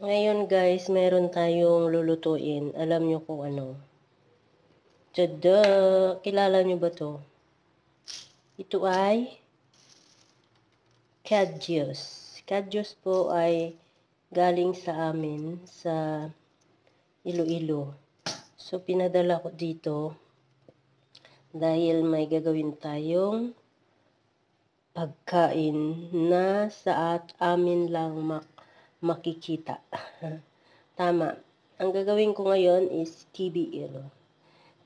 Ngayon guys, meron tayong lulutuin. Alam nyo kung ano? Tada! Kilala nyo ba to? Ito ay kadyos. Kadyos po ay galing sa amin sa Iloilo. So pinadala ko dito dahil may gagawin tayong pagkain na sa amin lang makikita. Tama. Ang gagawin ko ngayon is KBL.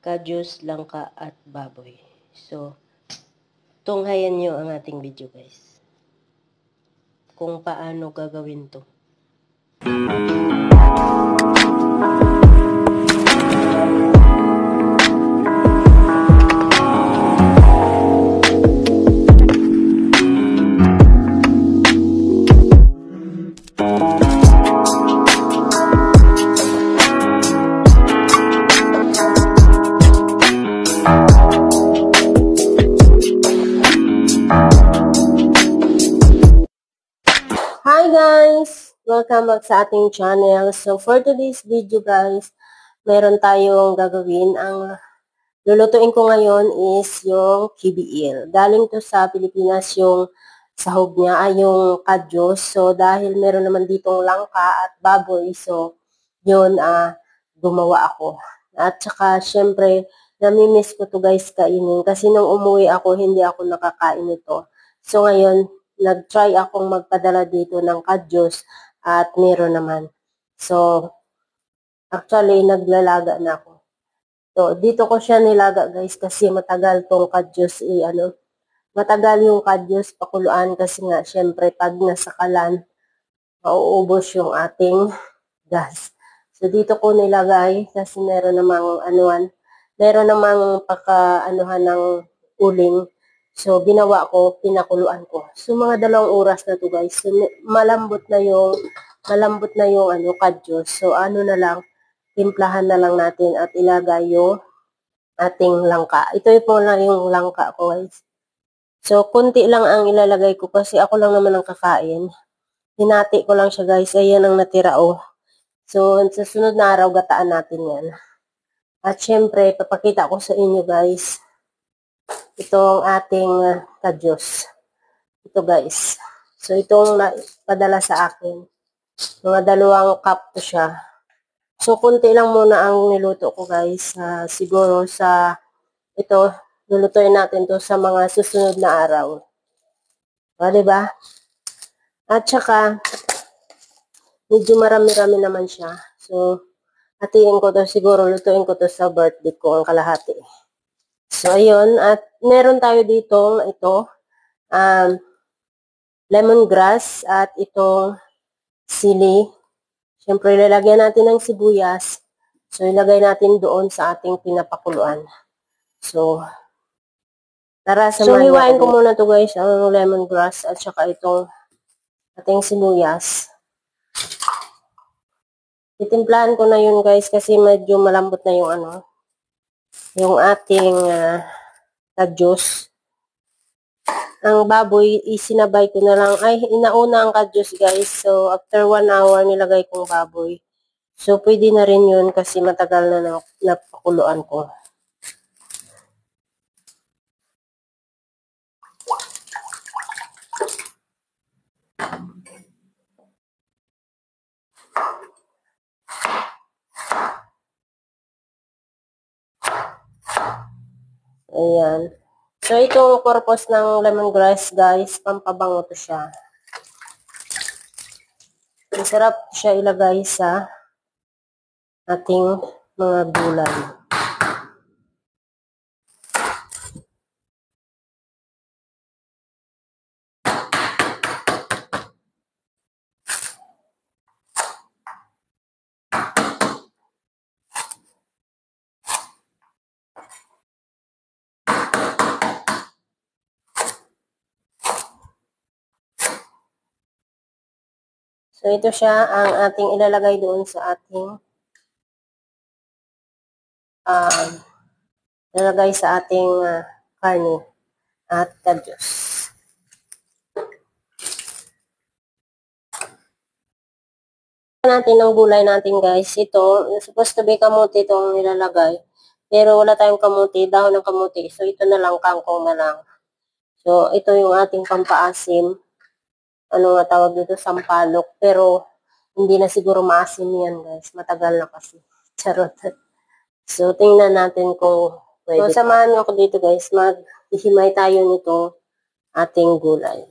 Kadyos, langka, at baboy. So, tunghayan nyo ang ating video guys. Kung paano gagawin to. Hi guys! Welcome back sa ating channel. So for today's video guys, meron tayong gagawin. Ang lulutuin ko ngayon is yung KBL. Galing to sa Pilipinas yung sahog niya ay yung kadyos. So dahil meron naman ditong langka at baboy, so yun gumawa ako. At saka syempre, namimiss ko to guys kainin. Kasi nung umuwi ako, hindi ako nakakain nito. So ngayon, nag-try akong magpadala dito ng kadyos at meron naman. So, actually, naglalaga na ako. So, dito ko siya nilaga guys kasi matagal tong kadyos matagal yung kadyos pakuluan kasi nga syempre pag nasa kalan, mauubos yung ating gas. So, dito ko nilagay kasi meron namang paka-anuhan ng uling. So, binawa ko, pinakuluan ko. So, mga 2 oras na to guys. So, malambot na yung kadyos. So, na lang, timplahan na lang natin at ilagay yung ating langka. Ito po lang yung langka ko guys. So, kunti lang ang ilalagay ko kasi ako lang naman ang kakain. Hinati ko lang siya guys. Ayan ang natira oh. So, sa sunod na araw, gataan natin yan. At syempre, papakita ko sa inyo guys itong ating kadyos. Ito guys. So, itong padala sa akin. Mga 2 cup to siya. So, kunti lang muna ang niluto ko guys. Siguro ito, lulutuin natin to sa mga susunod na araw. Diba? At saka, medyo marami-rami naman siya. So, hatiin ko to siguro, lutuin ko to sa birthday ko, ang kalahati. So, ayun. At meron tayo dito, ito, lemongrass at itong sili. Siyempre, ilalagyan natin ng sibuyas. So, ilagay natin doon sa ating pinapakuluan. So, tara, hiwain ko muna to guys, ang lemongrass at saka itong ating sibuyas. Titimplahan ko na yun guys kasi medyo malambot na yung ating kadyos. Ang baboy, isinabay ko na lang. Ay, inauna ang kadyos guys. So, after 1 hour, nilagay kong baboy. So, pwede na rin yun kasi matagal na napakuluan ko. Ayan. So, itong purpose ng lemongrass, guys, pampabango to siya. Masarap siya ilagay sa ating mga gulay. So, ito siya ang ating ilalagay doon sa ating ilalagay sa ating karne at kadyos. Natin ang gulay natin guys. Ito, supposed to be kamuti itong nilalagay. Pero wala tayong kamuti, dahon ng kamuti. So ito na lang, kangkong na lang. So ito yung ating pampaasim. Ano nga tawag dito? Sampalok. Pero hindi na siguro maasim yan guys. Matagal na kasi. Charot. So tingnan natin kung pwede. So samahan nyo ako dito guys. Maghihimay tayo nito ating gulay.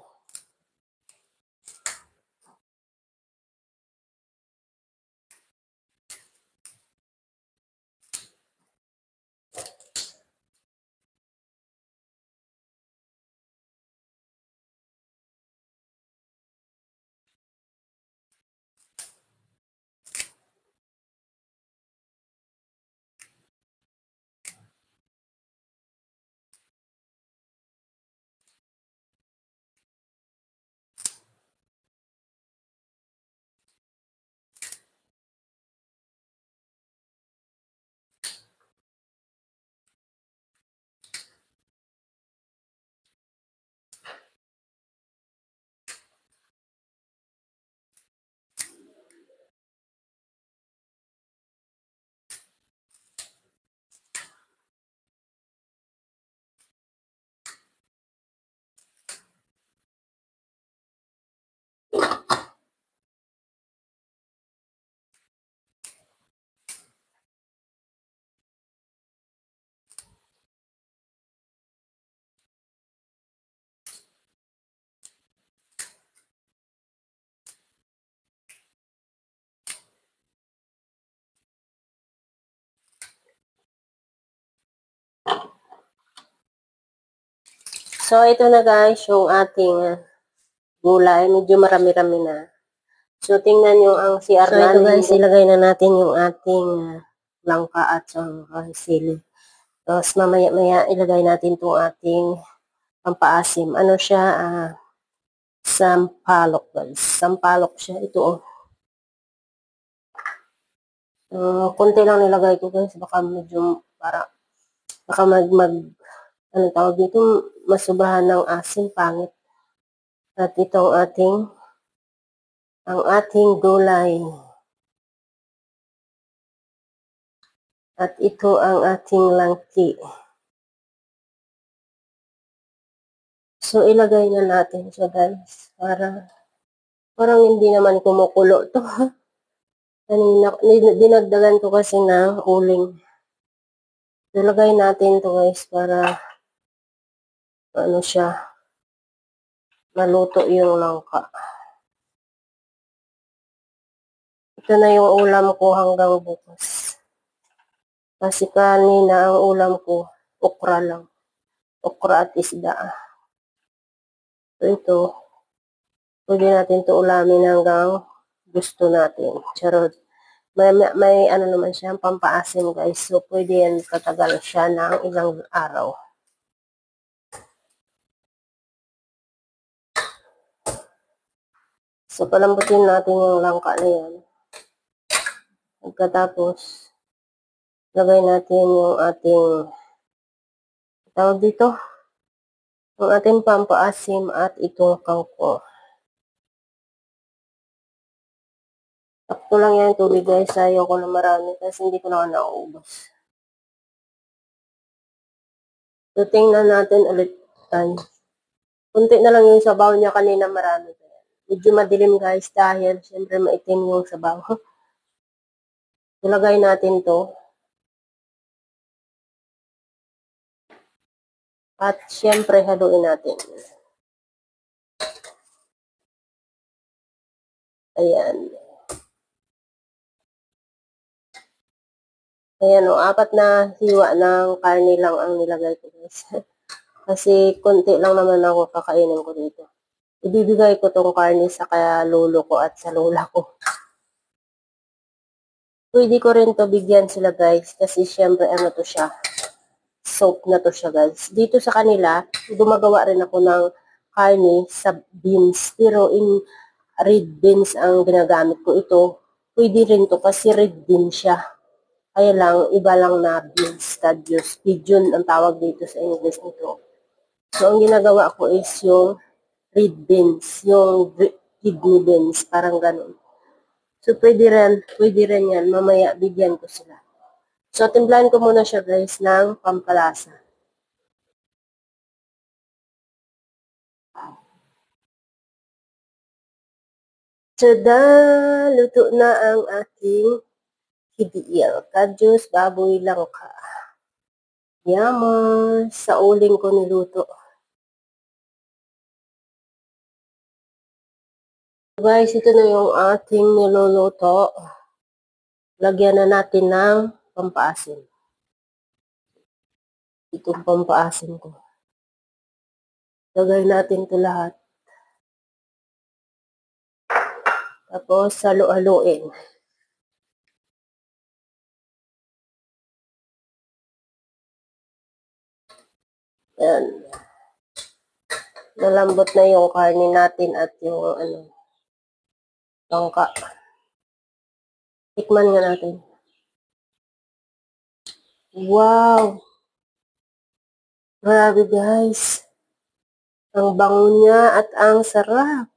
So, ito na guys, yung ating gulay. Medyo marami-rami na. So, tingnan nyo ang CR natin. So, ito guys, ilagay na natin yung ating langka at sili. Tapos, mamaya-maya ilagay natin itong ating pampaasim. Ano siya? Sampalok guys. Sampalok siya. Ito oh. Konti lang nilagay ko guys. Baka medyo baka ano tawag dito, masubrahan ng asin, pangit. At itong ang ating gulay. At ito ang ating langki. So, ilagay na natin siya guys. Parang hindi naman kumukulo to. Kanina, dinagdagan ko kasi ng uling. Ilagay natin to guys para ano siya, maluto yung langka. Ito na yung ulam ko hanggang bukas. Kasi kanina ang ulam ko, okra lang. Okra at isda. So ito, pwede natin to ulamin hanggang gusto natin. Charot. May ano naman siya, pampaasim guys. So pwede yan katagal siya ng ilang araw. So palambutin natin yung langka na yan. Pagkatapos, lagay natin yung ating tawag dito, yung ating pampaasim at itong kangkong. Sakto lang yan tubig guys, ayaw ko na marami kasi hindi ko na nauubos. So tingnan natin ulit tayo. Kunti na lang yung sabaw niya kanina, marami. Medyo madilim guys dahil syempre maitim yung sabaw. Ilagay natin to. At syempre haluin natin. Ayan. Ayan o, 4 na hiwa ng karne lang ang nilagay ko guys. Kasi konti lang naman ako kakainin ko dito. Ibibigay ko tong karne sa kaya lolo ko at sa lola ko. Pwede ko rin to bigyan sila guys. Kasi syempre ano to siya. Soap na to siya guys. Dito sa kanila, gumagawa rin ako ng karne sa beans. Pero in red beans ang ginagamit ko ito. Pwede rin to kasi red beans siya. Kaya lang, iba lang na beans, stadios. Pigeon ang tawag dito sa English nito. So, ang ginagawa ko is yung red beans, yung kidney beans, parang ganun. So, pwede rin yan. Mamaya, bigyan ko sila. So, timplahan ko muna siya guys ng pampalasa. Tada! Luto na ang aking hidiil. Kadyos, baboy lang ka. Yaman! Sa uling ko niluto. Guys, ito na yung ating niluluto. Lagyan na natin ng pampaasim. Itong pampaasim ko. Lagay natin ito lahat. Tapos, halo-haloin. Yan. Nalambot na yung karne natin at yung langka. Tikman nga natin. Wow! Grabe guys. Ang bango niya at ang sarap.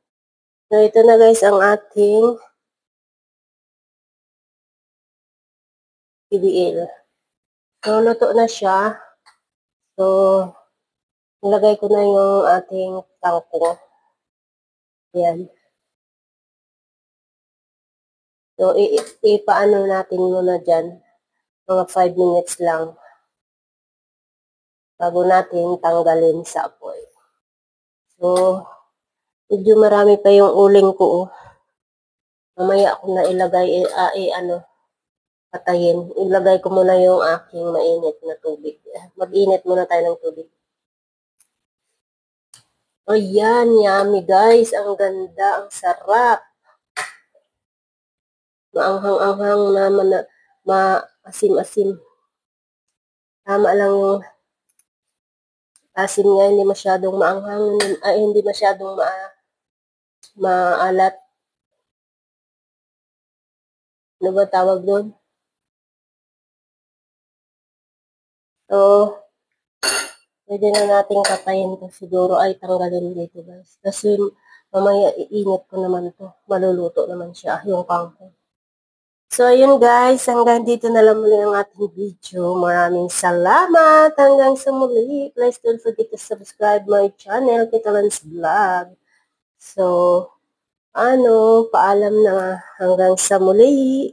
So, ito na guys ang ating PBL. So, luto na siya. So, nilagay ko na yung ating tangkong. Ayan. So, ipaano natin muna dyan. Mga 5 minutes lang. Bago natin tanggalin sa apoy. So, medyo marami pa yung uling ko. Mamaya ako na ilagay, patayin. Ilagay ko muna yung aking mainit na tubig. Mag-init muna tayo ng tubig. Ayan, yummy guys. Ang ganda, ang sarap. Maanghang-anghang naman na maasim-asim. Tama lang yung asim niya, hindi masyadong maanghang, hindi masyadong maalat. Ano ba tawag doon? So, pwede na nating katayin to siguro ay tanggalin dito guys. Kasi mamaya iinit ko naman to. Maluluto naman siya yung kangkong. So, ayun guys. Hanggang dito na lang muli ang ating video. Maraming salamat. Hanggang sa muli. Please don't forget to subscribe my channel, Kitalans Vlog. So, paalam na hanggang sa muli.